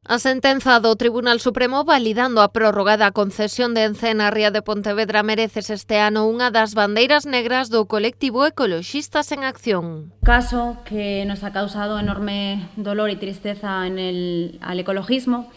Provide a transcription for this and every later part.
A sentenza do Tribunal Supremo validando a prórroga da concesión de Ence na ría de Pontevedra mereces este ano unha das bandeiras negras do colectivo Ecoloxistas en Acción. Caso que nos ha causado enorme dolor y tristeza al ecologismo,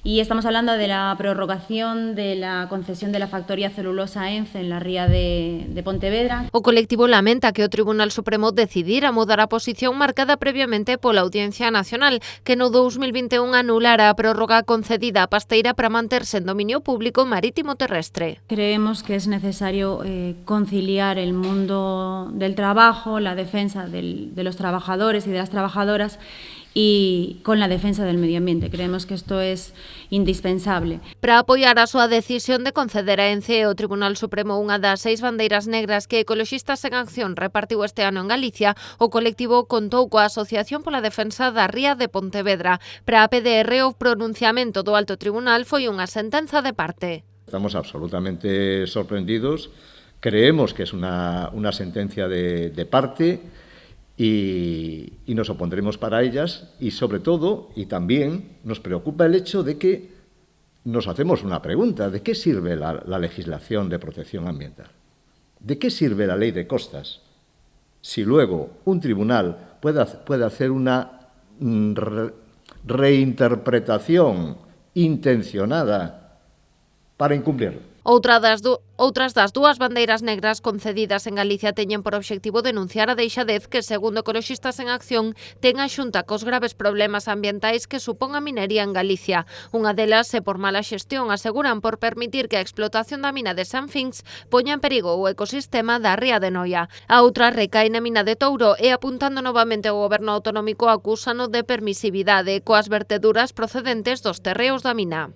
y estamos hablando de la prorrogación de la concesión de la factoría celulosa Ence en la ría de Pontevedra. O colectivo lamenta que o Tribunal Supremo decidira mudar a posición marcada previamente pola Audiencia Nacional, que no 2021 anulara a prórroga concedida a Pasteira para manterse en dominio público marítimo terrestre. Creemos que es necesario conciliar el mundo del trabajo, la defensa de los trabajadores y de las trabajadoras, y con la defensa del medio ambiente. Creemos que esto es indispensable. Para apoiar a súa decisión de conceder a Ence, o Tribunal Supremo unha das 6 bandeiras negras que Ecoloxistas en Acción repartiu este ano en Galicia, o colectivo contou coa Asociación pola Defensa da Ría de Pontevedra. Para a PDR, o pronunciamento do Alto Tribunal foi unha sentenza de parte. Estamos absolutamente sorprendidos. Creemos que es una sentencia de parte, y nos opondremos para ellas, y sobre todo, y también nos preocupa el hecho de que nos hacemos una pregunta: ¿de qué sirve la legislación de protección ambiental? ¿De qué sirve la ley de costas si luego un tribunal puede hacer una reinterpretación intencionada para incumplirlo? Outras das dúas bandeiras negras concedidas en Galicia teñen por obxectivo denunciar a deixadez que, segundo Ecoloxistas en Acción, ten a Xunta cos graves problemas ambientais que supón a minería en Galicia. Unha delas é por mala xestión, aseguran, por permitir que a explotación da mina de San Fins poña en perigo o ecosistema da ría de Noia. A outra recae na mina de Touro e, apuntando novamente ao goberno autonómico, acúsano de permisividade coas verteduras procedentes dos terreos da mina.